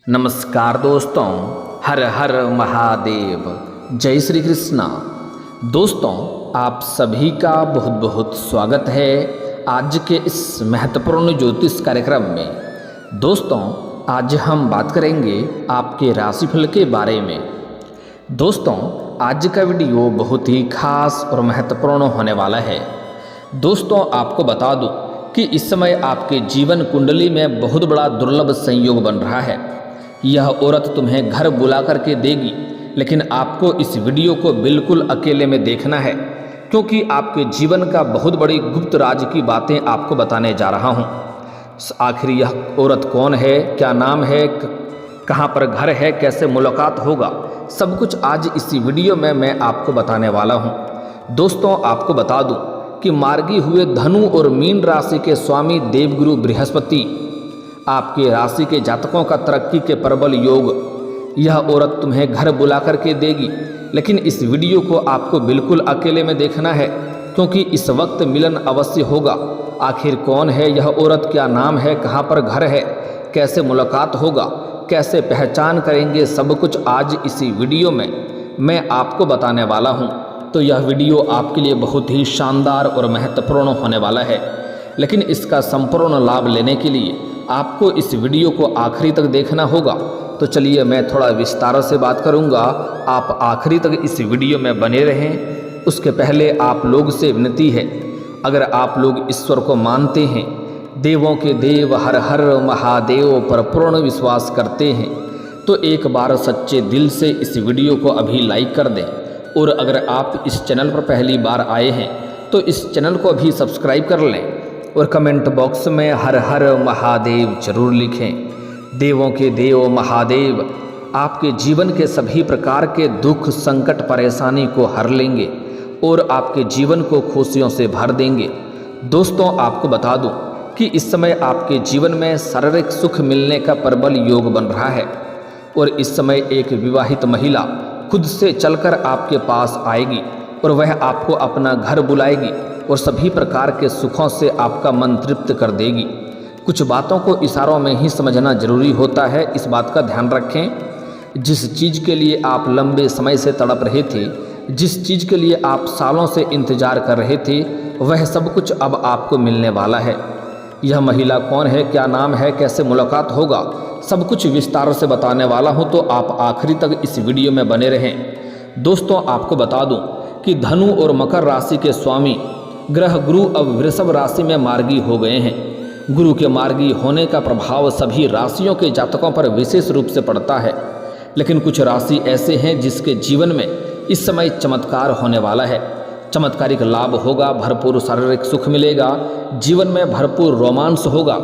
नमस्कार दोस्तों, हर हर महादेव, जय श्री कृष्णा। दोस्तों, आप सभी का बहुत बहुत स्वागत है आज के इस महत्वपूर्ण ज्योतिष कार्यक्रम में। दोस्तों, आज हम बात करेंगे आपके राशिफल के बारे में। दोस्तों, आज का वीडियो बहुत ही खास और महत्वपूर्ण होने वाला है। दोस्तों, आपको बता दूं कि इस समय आपके जीवन कुंडली में बहुत बड़ा दुर्लभ संयोग बन रहा है। यह औरत तुम्हें घर बुला करके देगी, लेकिन आपको इस वीडियो को बिल्कुल अकेले में देखना है, क्योंकि आपके जीवन का बहुत बड़ी गुप्त राज की बातें आपको बताने जा रहा हूँ। आखिर यह औरत कौन है, क्या नाम है, कहाँ पर घर है, कैसे मुलाकात होगा, सब कुछ आज इसी वीडियो में मैं आपको बताने वाला हूँ। दोस्तों, आपको बता दूँ कि मार्गी हुए धनु और मीन राशि के स्वामी देवगुरु बृहस्पति आपके राशि के जातकों का तरक्की के प्रबल योग यह औरत तुम्हें घर बुला करके देगी, लेकिन इस वीडियो को आपको बिल्कुल अकेले में देखना है, क्योंकि इस वक्त मिलन अवश्य होगा। आखिर कौन है यह औरत, क्या नाम है, कहाँ पर घर है, कैसे मुलाकात होगा, कैसे पहचान करेंगे, सब कुछ आज इसी वीडियो में मैं आपको बताने वाला हूँ। तो यह वीडियो आपके लिए बहुत ही शानदार और महत्वपूर्ण होने वाला है, लेकिन इसका संपूर्ण लाभ लेने के लिए आपको इस वीडियो को आखिरी तक देखना होगा। तो चलिए मैं थोड़ा विस्तार से बात करूंगा, आप आखिरी तक इस वीडियो में बने रहें। उसके पहले आप लोग से विनती है, अगर आप लोग ईश्वर को मानते हैं, देवों के देव हर हर महादेव पर पूर्ण विश्वास करते हैं, तो एक बार सच्चे दिल से इस वीडियो को अभी लाइक कर दें। और अगर आप इस चैनल पर पहली बार आए हैं तो इस चैनल को भी सब्सक्राइब कर लें और कमेंट बॉक्स में हर हर महादेव जरूर लिखें। देवों के देव महादेव आपके जीवन के सभी प्रकार के दुख, संकट, परेशानी को हर लेंगे और आपके जीवन को खुशियों से भर देंगे। दोस्तों, आपको बता दूं कि इस समय आपके जीवन में शारीरिक सुख मिलने का प्रबल योग बन रहा है और इस समय एक विवाहित महिला खुद से चलकर आपके पास आएगी और वह आपको अपना घर बुलाएगी और सभी प्रकार के सुखों से आपका मन तृप्त कर देगी। कुछ बातों को इशारों में ही समझना जरूरी होता है, इस बात का ध्यान रखें। जिस चीज़ के लिए आप लंबे समय से तड़प रहे थे, जिस चीज़ के लिए आप सालों से इंतजार कर रहे थे, वह सब कुछ अब आपको मिलने वाला है। यह महिला कौन है, क्या नाम है, कैसे मुलाकात होगा, सब कुछ विस्तार से बताने वाला हूँ, तो आप आखिरी तक इस वीडियो में बने रहें। दोस्तों, आपको बता दूँ कि धनु और मकर राशि के स्वामी ग्रह गुरु अब वृषभ राशि में मार्गी हो गए हैं। गुरु के मार्गी होने का प्रभाव सभी राशियों के जातकों पर विशेष रूप से पड़ता है, लेकिन कुछ राशि ऐसे हैं जिसके जीवन में इस समय चमत्कार होने वाला है। चमत्कारिक लाभ होगा, भरपूर शारीरिक सुख मिलेगा, जीवन में भरपूर रोमांस होगा,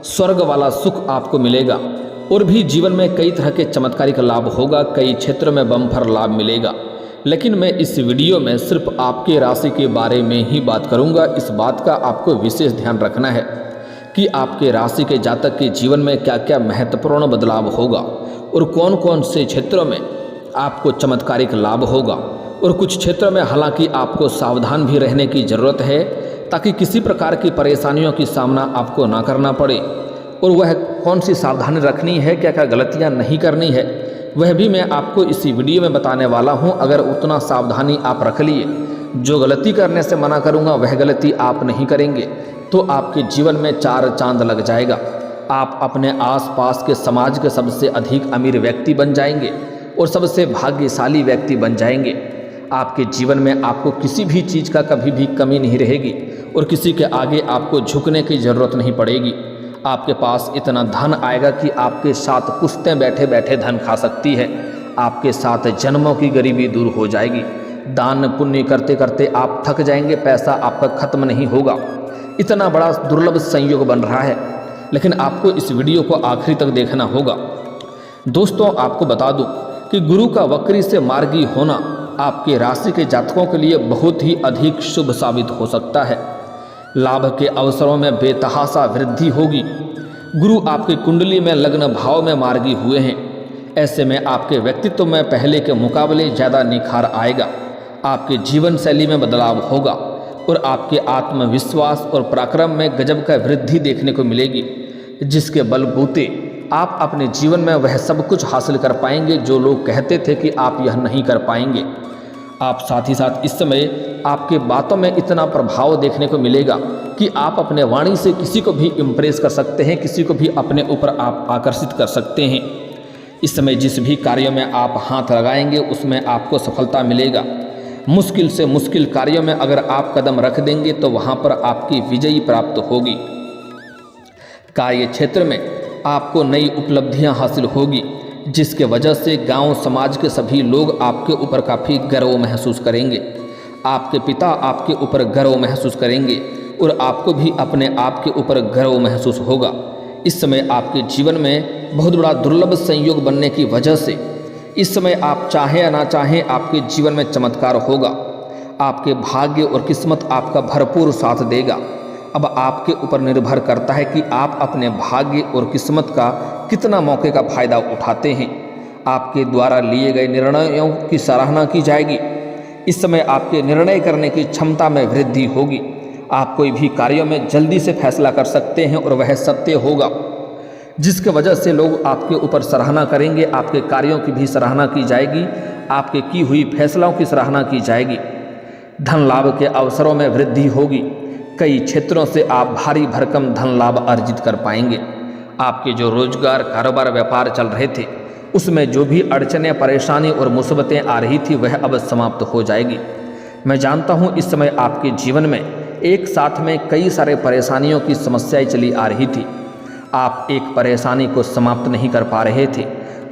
स्वर्ग वाला सुख आपको मिलेगा और भी जीवन में कई तरह के चमत्कारिक लाभ होगा, कई क्षेत्रों में बम्पर लाभ मिलेगा। लेकिन मैं इस वीडियो में सिर्फ आपके राशि के बारे में ही बात करूंगा। इस बात का आपको विशेष ध्यान रखना है कि आपके राशि के जातक के जीवन में क्या क्या महत्वपूर्ण बदलाव होगा और कौन कौन से क्षेत्रों में आपको चमत्कारिक लाभ होगा, और कुछ क्षेत्रों में हालांकि आपको सावधान भी रहने की ज़रूरत है, ताकि किसी प्रकार की परेशानियों की सामना आपको ना करना पड़े। और वह कौन सी सावधानी रखनी है, क्या क्या गलतियाँ नहीं करनी है, वह भी मैं आपको इसी वीडियो में बताने वाला हूं। अगर उतना सावधानी आप रख लिए, जो गलती करने से मना करूंगा वह गलती आप नहीं करेंगे, तो आपके जीवन में चार चांद लग जाएगा। आप अपने आसपास के समाज के सबसे अधिक अमीर व्यक्ति बन जाएंगे और सबसे भाग्यशाली व्यक्ति बन जाएंगे। आपके जीवन में आपको किसी भी चीज़ का कभी भी कमी नहीं रहेगी और किसी के आगे आपको झुकने की ज़रूरत नहीं पड़ेगी। आपके पास इतना धन आएगा कि आपके साथ पुश्तें बैठे बैठे धन खा सकती है। आपके साथ जन्मों की गरीबी दूर हो जाएगी। दान पुण्य करते करते आप थक जाएंगे, पैसा आपका खत्म नहीं होगा। इतना बड़ा दुर्लभ संयोग बन रहा है, लेकिन आपको इस वीडियो को आखिरी तक देखना होगा। दोस्तों, आपको बता दूं कि गुरु का वक्री से मार्गी होना आपके राशि के जातकों के लिए बहुत ही अधिक शुभ साबित हो सकता है। लाभ के अवसरों में बेतहासा वृद्धि होगी। गुरु आपकी कुंडली में लग्न भाव में मार्गी हुए हैं, ऐसे में आपके व्यक्तित्व में पहले के मुकाबले ज़्यादा निखार आएगा। आपके जीवन शैली में बदलाव होगा और आपके आत्मविश्वास और पराक्रम में गजब का वृद्धि देखने को मिलेगी, जिसके बलबूते आप अपने जीवन में वह सब कुछ हासिल कर पाएंगे जो लोग कहते थे कि आप यह नहीं कर पाएंगे। आप साथ ही साथ इस समय आपके बातों में इतना प्रभाव देखने को मिलेगा कि आप अपने वाणी से किसी को भी इम्प्रेस कर सकते हैं, किसी को भी अपने ऊपर आप आकर्षित कर सकते हैं। इस समय जिस भी कार्यों में आप हाथ लगाएंगे उसमें आपको सफलता मिलेगा। मुश्किल से मुश्किल कार्यों में अगर आप कदम रख देंगे तो वहाँ पर आपकी विजयी प्राप्त होगी। कार्य क्षेत्र में आपको नई उपलब्धियां हासिल होगी, जिसके वजह से गांव समाज के सभी लोग आपके ऊपर काफ़ी गर्व महसूस करेंगे। आपके पिता आपके ऊपर गर्व महसूस करेंगे और आपको भी अपने आप के ऊपर गर्व महसूस होगा। इस समय आपके जीवन में बहुत बड़ा दुर्लभ संयोग बनने की वजह से इस समय आप चाहें या ना चाहें आपके जीवन में चमत्कार होगा। आपके भाग्य और किस्मत आपका भरपूर साथ देगा। अब आपके ऊपर निर्भर करता है कि आप अपने भाग्य और किस्मत का कितना मौके का फ़ायदा उठाते हैं। आपके द्वारा लिए गए निर्णयों की सराहना की जाएगी। इस समय आपके निर्णय करने की क्षमता में वृद्धि होगी। आप कोई भी कार्यों में जल्दी से फैसला कर सकते हैं और वह सत्य होगा, जिसके वजह से लोग आपके ऊपर सराहना करेंगे। आपके कार्यों की भी सराहना की जाएगी, आपके की हुई फैसलों की सराहना की जाएगी। धन लाभ के अवसरों में वृद्धि होगी। कई क्षेत्रों से आप भारी भरकम धन लाभ अर्जित कर पाएंगे। आपके जो रोजगार, कारोबार, व्यापार चल रहे थे उसमें जो भी अड़चनें, परेशानी और मुसीबतें आ रही थी वह अब समाप्त हो जाएगी। मैं जानता हूँ इस समय आपके जीवन में एक साथ में कई सारे परेशानियों की समस्याएं चली आ रही थी। आप एक परेशानी को समाप्त नहीं कर पा रहे थे,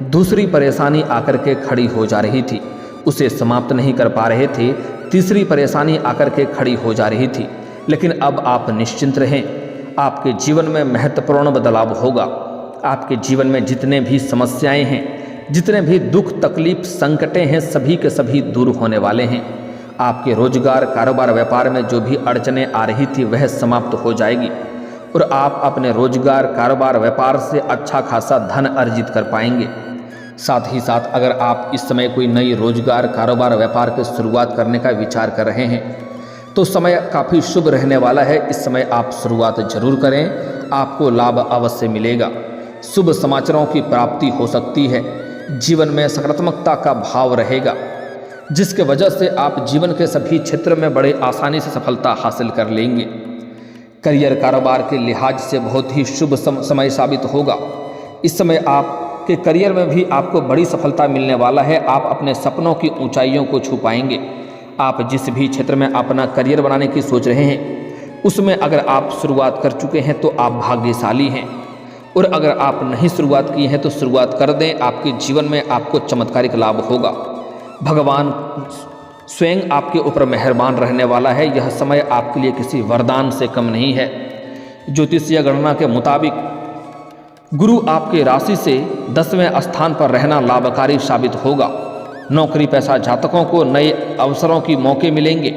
दूसरी परेशानी आकर के खड़ी हो जा रही थी, उसे समाप्त नहीं कर पा रहे थे, तीसरी परेशानी आकर के खड़ी हो जा रही थी। लेकिन अब आप निश्चिंत रहें, आपके जीवन में महत्वपूर्ण बदलाव होगा। आपके जीवन में जितने भी समस्याएं हैं, जितने भी दुख, तकलीफ, संकटें हैं, सभी के सभी दूर होने वाले हैं। आपके रोजगार, कारोबार, व्यापार में जो भी अड़चनें आ रही थी वह समाप्त हो जाएगी और आप अपने रोजगार, कारोबार, व्यापार से अच्छा खासा धन अर्जित कर पाएंगे। साथ ही साथ अगर आप इस समय कोई नई रोजगार, कारोबार, व्यापार की शुरुआत करने का विचार कर रहे हैं तो समय काफ़ी शुभ रहने वाला है। इस समय आप शुरुआत जरूर करें, आपको लाभ अवश्य मिलेगा। शुभ समाचारों की प्राप्ति हो सकती है। जीवन में सकारात्मकता का भाव रहेगा, जिसके वजह से आप जीवन के सभी क्षेत्र में बड़े आसानी से सफलता हासिल कर लेंगे। करियर, कारोबार के लिहाज से बहुत ही शुभ समय साबित होगा। इस समय आपके करियर में भी आपको बड़ी सफलता मिलने वाला है। आप अपने सपनों की ऊंचाइयों को छू पाएंगे। आप जिस भी क्षेत्र में अपना करियर बनाने की सोच रहे हैं उसमें अगर आप शुरुआत कर चुके हैं तो आप भाग्यशाली हैं, और अगर आप नहीं शुरुआत की हैं तो शुरुआत कर दें। आपके जीवन में आपको चमत्कारिक लाभ होगा। भगवान स्वयं आपके ऊपर मेहरबान रहने वाला है। यह समय आपके लिए किसी वरदान से कम नहीं है। ज्योतिषीय गणना के मुताबिक गुरु आपके राशि से 10वें स्थान पर रहना लाभकारी साबित होगा। नौकरी पेशा जातकों को नए अवसरों की मौके मिलेंगे,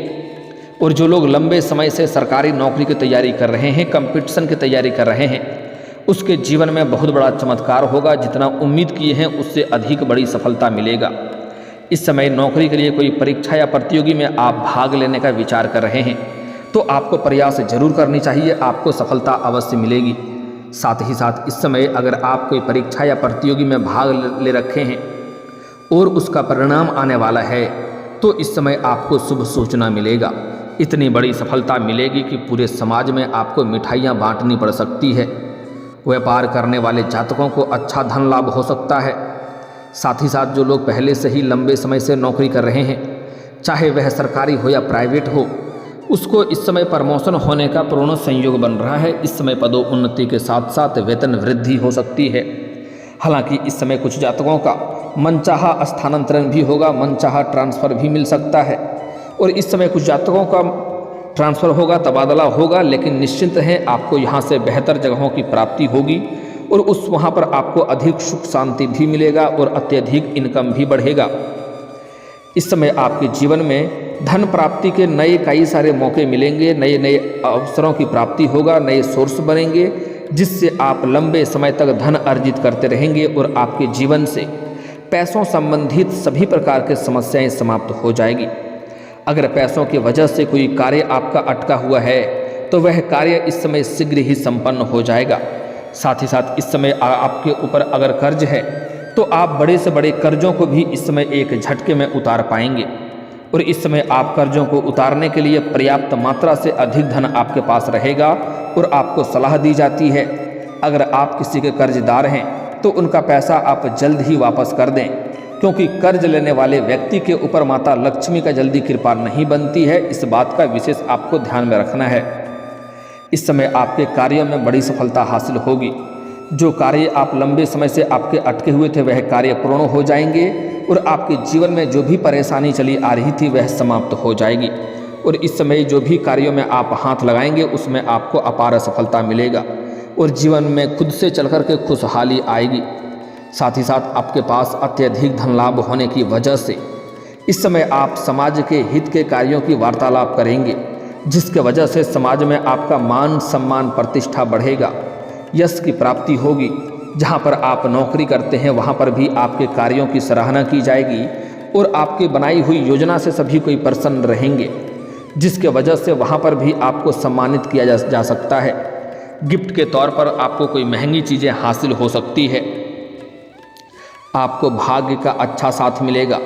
और जो लोग लंबे समय से सरकारी नौकरी की तैयारी कर रहे हैं, कंपटीशन की तैयारी कर रहे हैं, उसके जीवन में बहुत बड़ा चमत्कार होगा। जितना उम्मीद किए हैं उससे अधिक बड़ी सफलता मिलेगा। इस समय नौकरी के लिए कोई परीक्षा या प्रतियोगी में आप भाग लेने का विचार कर रहे हैं तो आपको प्रयास जरूर करनी चाहिए, आपको सफलता अवश्य मिलेगी। साथ ही साथ इस समय अगर आप कोई परीक्षा या प्रतियोगी में भाग ले रखे हैं और उसका परिणाम आने वाला है तो इस समय आपको शुभ सूचना मिलेगा। इतनी बड़ी सफलता मिलेगी कि पूरे समाज में आपको मिठाइयाँ बांटनी पड़ सकती है। व्यापार करने वाले जातकों को अच्छा धन लाभ हो सकता है। साथ ही साथ जो लोग पहले से ही लंबे समय से नौकरी कर रहे हैं, चाहे वह सरकारी हो या प्राइवेट हो, उसको इस समय प्रमोशन होने का पूर्ण संयोग बन रहा है। इस समय पदोन्नति के साथ साथ वेतन वृद्धि हो सकती है। हालांकि इस समय कुछ जातकों का मनचाहा स्थानांतरण भी होगा, मनचाहा ट्रांसफ़र भी मिल सकता है, और इस समय कुछ जातकों का ट्रांसफ़र होगा, तबादला होगा। लेकिन निश्चिंत हैं, आपको यहाँ से बेहतर जगहों की प्राप्ति होगी और वहाँ पर आपको अधिक सुख शांति भी मिलेगा और अत्यधिक इनकम भी बढ़ेगा। इस समय आपके जीवन में धन प्राप्ति के नए कई सारे मौके मिलेंगे, नए नए अवसरों की प्राप्ति होगा, नए सोर्स बनेंगे, जिससे आप लंबे समय तक धन अर्जित करते रहेंगे और आपके जीवन से पैसों संबंधित सभी प्रकार के समस्याएं समाप्त हो जाएगी। अगर पैसों की वजह से कोई कार्य आपका अटका हुआ है तो वह कार्य इस समय शीघ्र ही संपन्न हो जाएगा। साथ ही साथ इस समय आपके ऊपर अगर कर्ज है तो आप बड़े से बड़े कर्जों को भी इस समय एक झटके में उतार पाएंगे। और इस समय आप कर्जों को उतारने के लिए पर्याप्त मात्रा से अधिक धन आपके पास रहेगा। और आपको सलाह दी जाती है, अगर आप किसी के कर्जदार हैं तो उनका पैसा आप जल्द ही वापस कर दें, क्योंकि कर्ज लेने वाले व्यक्ति के ऊपर माता लक्ष्मी का जल्दी कृपा नहीं बनती है। इस बात का विशेष आपको ध्यान में रखना है। इस समय आपके कार्यों में बड़ी सफलता हासिल होगी। जो कार्य आप लंबे समय से आपके अटके हुए थे वह कार्य पूर्ण हो जाएंगे। और आपके जीवन में जो भी परेशानी चली आ रही थी वह समाप्त हो जाएगी। और इस समय जो भी कार्यों में आप हाथ लगाएंगे उसमें आपको अपार सफलता मिलेगा और जीवन में खुद से चल कर के खुशहाली आएगी। साथ ही साथ आपके पास अत्यधिक धन लाभ होने की वजह से इस समय आप समाज के हित के कार्यों की वार्तालाप करेंगे, जिसके वजह से समाज में आपका मान सम्मान प्रतिष्ठा बढ़ेगा, यश की प्राप्ति होगी। जहां पर आप नौकरी करते हैं वहां पर भी आपके कार्यों की सराहना की जाएगी और आपकी बनाई हुई योजना से सभी कोई प्रसन्न रहेंगे, जिसके वजह से वहां पर भी आपको सम्मानित किया जा सकता है। गिफ्ट के तौर पर आपको कोई महंगी चीज़ें हासिल हो सकती है। आपको भाग्य का अच्छा साथ मिलेगा।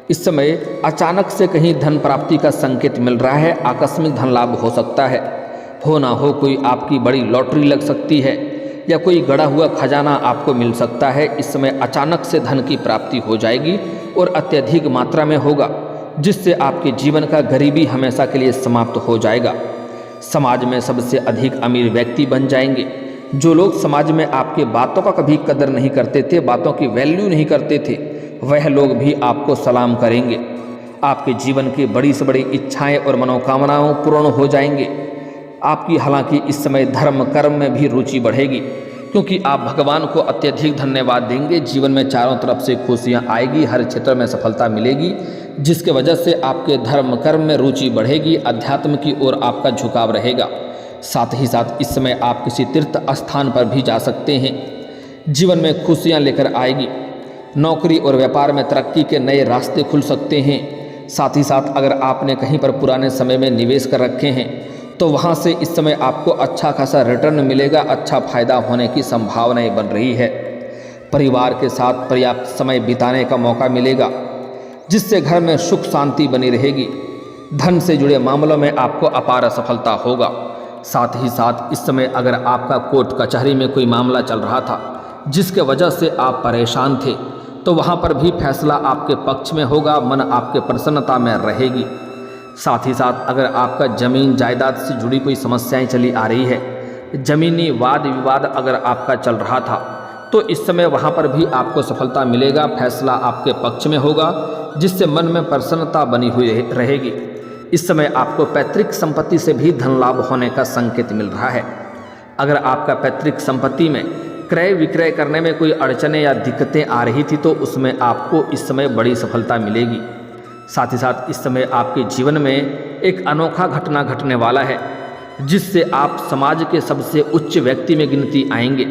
इस समय अचानक से कहीं धन प्राप्ति का संकेत मिल रहा है, आकस्मिक धन लाभ हो सकता है। हो ना हो कोई आपकी बड़ी लॉटरी लग सकती है या कोई गड़ा हुआ खजाना आपको मिल सकता है। इस समय अचानक से धन की प्राप्ति हो जाएगी और अत्यधिक मात्रा में होगा, जिससे आपके जीवन का गरीबी हमेशा के लिए समाप्त हो जाएगा। समाज में सबसे अधिक अमीर व्यक्ति बन जाएंगे। जो लोग समाज में आपके बातों का कभी कदर नहीं करते थे, बातों की वैल्यू नहीं करते थे, वह लोग भी आपको सलाम करेंगे। आपके जीवन की बड़ी से बड़ी इच्छाएं और मनोकामनाएं पूर्ण हो जाएंगे। आपकी हालांकि इस समय धर्म कर्म में भी रुचि बढ़ेगी, क्योंकि आप भगवान को अत्यधिक धन्यवाद देंगे। जीवन में चारों तरफ से खुशियां आएगी, हर क्षेत्र में सफलता मिलेगी, जिसके वजह से आपके धर्म कर्म में रुचि बढ़ेगी, अध्यात्म की ओर आपका झुकाव रहेगा। साथ ही साथ इस समय आप किसी तीर्थ स्थान पर भी जा सकते हैं। जीवन में खुशियां लेकर आएगी। नौकरी और व्यापार में तरक्की के नए रास्ते खुल सकते हैं। साथ ही साथ अगर आपने कहीं पर पुराने समय में निवेश कर रखे हैं तो वहां से इस समय आपको अच्छा खासा रिटर्न मिलेगा, अच्छा फायदा होने की संभावनाएं बन रही है। परिवार के साथ पर्याप्त समय बिताने का मौका मिलेगा, जिससे घर में सुख शांति बनी रहेगी। धन से जुड़े मामलों में आपको अपार सफलता होगा। साथ ही साथ इस समय अगर आपका कोर्ट कचहरी में कोई मामला चल रहा था जिसके वजह से आप परेशान थे, तो वहां पर भी फैसला आपके पक्ष में होगा, मन आपके प्रसन्नता में रहेगी। साथ ही साथ अगर आपका जमीन जायदाद से जुड़ी कोई समस्याएं चली आ रही है, जमीनी वाद विवाद अगर आपका चल रहा था, तो इस समय वहां पर भी आपको सफलता मिलेगा, फैसला आपके पक्ष में होगा, जिससे मन में प्रसन्नता बनी हुई रहेगी। इस समय आपको पैतृक संपत्ति से भी धन लाभ होने का संकेत मिल रहा है। अगर आपका पैतृक संपत्ति में क्रय विक्रय करने में कोई अड़चने या दिक्कतें आ रही थी तो उसमें आपको इस समय बड़ी सफलता मिलेगी। साथ ही साथ इस समय आपके जीवन में एक अनोखा घटना घटने वाला है, जिससे आप समाज के सबसे उच्च व्यक्ति में गिनती आएंगे।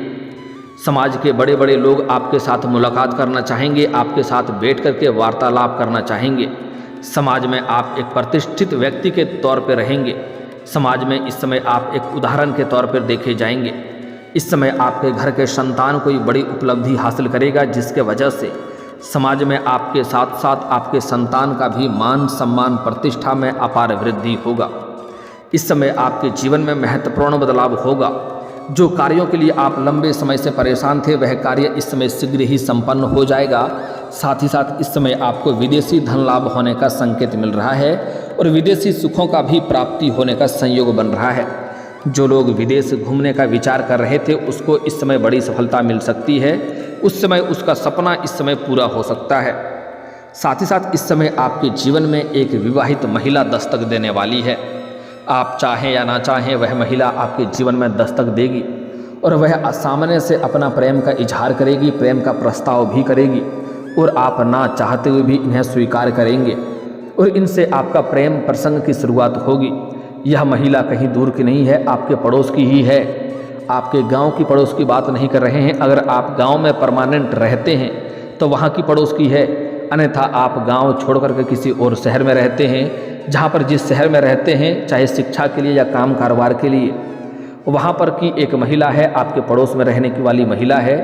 समाज के बड़े बड़े लोग आपके साथ मुलाकात करना चाहेंगे, आपके साथ बैठ करके वार्तालाप करना चाहेंगे। समाज में आप एक प्रतिष्ठित व्यक्ति के तौर पर रहेंगे। समाज में इस समय आप एक उदाहरण के तौर पर देखे जाएंगे। इस समय आपके घर के संतान कोई बड़ी उपलब्धि हासिल करेगा, जिसके वजह से समाज में आपके साथ साथ आपके संतान का भी मान सम्मान प्रतिष्ठा में अपार वृद्धि होगा। इस समय आपके जीवन में महत्वपूर्ण बदलाव होगा। जो कार्यों के लिए आप लंबे समय से परेशान थे वह कार्य इस समय शीघ्र ही संपन्न हो जाएगा। साथ ही साथ इस समय आपको विदेशी धन लाभ होने का संकेत मिल रहा है और विदेशी सुखों का भी प्राप्ति होने का संयोग बन रहा है। जो लोग विदेश घूमने का विचार कर रहे थे उसको इस समय बड़ी सफलता मिल सकती है। उस समय उसका सपना इस समय पूरा हो सकता है। साथ ही साथ इस समय आपके जीवन में एक विवाहित महिला दस्तक देने वाली है। आप चाहें या ना चाहें वह महिला आपके जीवन में दस्तक देगी और वह सामने से अपना प्रेम का इजहार करेगी, प्रेम का प्रस्ताव भी करेगी और आप ना चाहते हुए भी इन्हें स्वीकार करेंगे और इनसे आपका प्रेम प्रसंग की शुरुआत होगी। यह महिला कहीं दूर की नहीं है, आपके पड़ोस की ही है। आपके गांव की पड़ोस की बात नहीं कर रहे हैं। अगर आप गांव में परमानेंट रहते हैं तो वहां की पड़ोस की है, अन्यथा आप गांव छोड़ करके किसी और शहर में रहते हैं, जहां पर जिस शहर में रहते हैं चाहे शिक्षा के लिए या काम कारोबार के लिए, वहाँ पर की एक महिला है, आपके पड़ोस में रहने की वाली महिला है,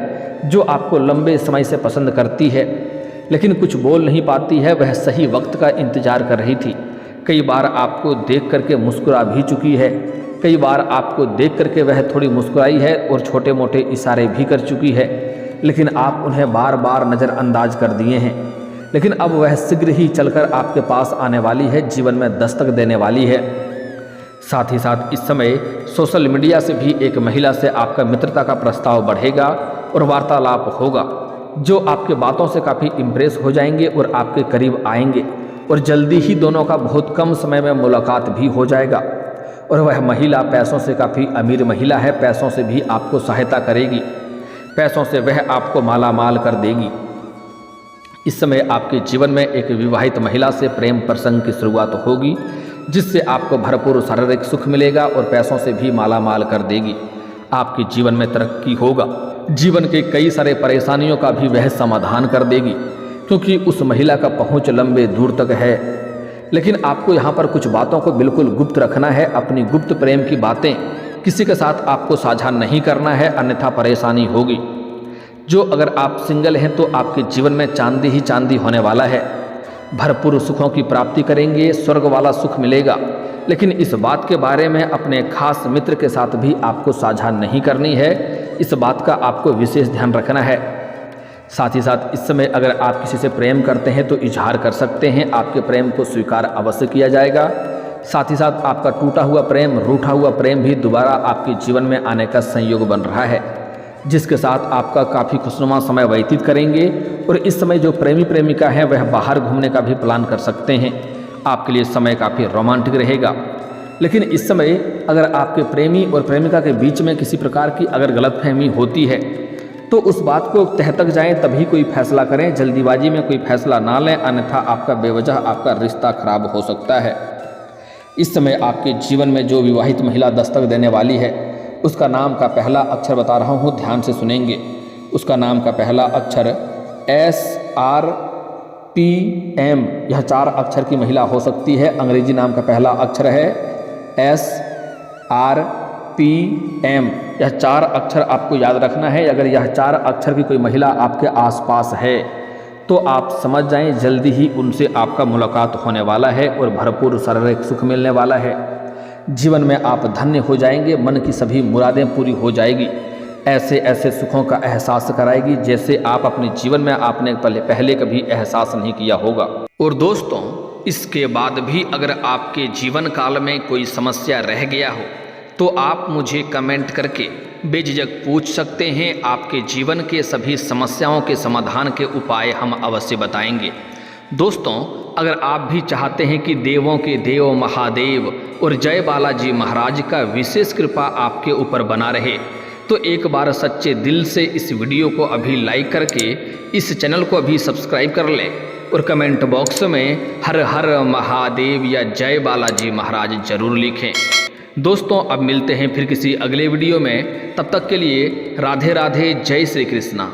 जो आपको लंबे समय से पसंद करती है, लेकिन कुछ बोल नहीं पाती है। वह सही वक्त का इंतजार कर रही थी। कई बार आपको देख करके मुस्कुरा भी चुकी है, कई बार आपको देख करके वह थोड़ी मुस्कुराई है और छोटे मोटे इशारे भी कर चुकी है, लेकिन आप उन्हें बार बार नज़रअंदाज कर दिए हैं। लेकिन अब वह शीघ्र ही चलकर आपके पास आने वाली है, जीवन में दस्तक देने वाली है। साथ ही साथ इस समय सोशल मीडिया से भी एक महिला से आपका मित्रता का प्रस्ताव बढ़ेगा और वार्तालाप होगा, जो आपके बातों से काफ़ी इम्प्रेस हो जाएंगे और आपके करीब आएंगे, और जल्दी ही दोनों का बहुत कम समय में मुलाकात भी हो जाएगा। और वह महिला पैसों से काफ़ी अमीर महिला है, पैसों से भी आपको सहायता करेगी, पैसों से वह आपको माला माल कर देगी। इस समय आपके जीवन में एक विवाहित महिला से प्रेम प्रसंग की शुरुआत होगी, जिससे आपको भरपूर शारीरिक सुख मिलेगा और पैसों से भी माला माल कर देगी। आपके जीवन में तरक्की होगा, जीवन के कई सारे परेशानियों का भी वह समाधान कर देगी, क्योंकि उस महिला का पहुंच लंबे दूर तक है। लेकिन आपको यहाँ पर कुछ बातों को बिल्कुल गुप्त रखना है। अपनी गुप्त प्रेम की बातें किसी के साथ आपको साझा नहीं करना है, अन्यथा परेशानी होगी। जो अगर आप सिंगल हैं तो आपके जीवन में चांदी ही चांदी होने वाला है, भरपूर सुखों की प्राप्ति करेंगे, स्वर्ग वाला सुख मिलेगा। लेकिन इस बात के बारे में अपने खास मित्र के साथ भी आपको साझा नहीं करनी है, इस बात का आपको विशेष ध्यान रखना है। साथ ही साथ इस समय अगर आप किसी से प्रेम करते हैं तो इजहार कर सकते हैं, आपके प्रेम को स्वीकार अवश्य किया जाएगा। साथ ही साथ आपका टूटा हुआ प्रेम, रूठा हुआ प्रेम भी दोबारा आपके जीवन में आने का संयोग बन रहा है, जिसके साथ आपका काफ़ी खुशनुमा समय व्यतीत करेंगे। और इस समय जो प्रेमी प्रेमिका है वह बाहर घूमने का भी प्लान कर सकते हैं, आपके लिए समय काफ़ी रोमांटिक रहेगा। लेकिन इस समय अगर आपके प्रेमी और प्रेमिका के बीच में किसी प्रकार की अगर गलतफहमी होती है तो उस बात को तह तक जाएं, तभी कोई फैसला करें। जल्दीबाजी में कोई फैसला ना लें, अन्यथा आपका बेवजह आपका रिश्ता खराब हो सकता है। इस समय आपके जीवन में जो विवाहित महिला दस्तक देने वाली है, उसका नाम का पहला अक्षर बता रहा हूँ, ध्यान से सुनेंगे। उसका नाम का पहला अक्षर SRPM, यह 4 अक्षर की महिला हो सकती है। अंग्रेजी नाम का पहला अक्षर है SRPM। यह 4 अक्षर आपको याद रखना है। अगर यह 4 अक्षर की कोई महिला आपके आसपास है तो आप समझ जाएं, जल्दी ही उनसे आपका मुलाकात होने वाला है और भरपूर शारीरिक सुख मिलने वाला है। जीवन में आप धन्य हो जाएंगे, मन की सभी मुरादें पूरी हो जाएगी। ऐसे ऐसे सुखों का एहसास कराएगी जैसे आप अपने जीवन में आपने पहले कभी एहसास नहीं किया होगा। और दोस्तों, इसके बाद भी अगर आपके जीवन काल में कोई समस्या रह गया हो तो आप मुझे कमेंट करके बेझिझक पूछ सकते हैं। आपके जीवन के सभी समस्याओं के समाधान के उपाय हम अवश्य बताएंगे। दोस्तों, अगर आप भी चाहते हैं कि देवों के देव महादेव और जय बालाजी महाराज का विशेष कृपा आपके ऊपर बना रहे, तो एक बार सच्चे दिल से इस वीडियो को अभी लाइक करके इस चैनल को अभी सब्सक्राइब कर लें और कमेंट बॉक्स में हर हर महादेव या जय बालाजी महाराज जरूर लिखें। दोस्तों, अब मिलते हैं फिर किसी अगले वीडियो में। तब तक के लिए राधे राधे, जय श्री कृष्णा।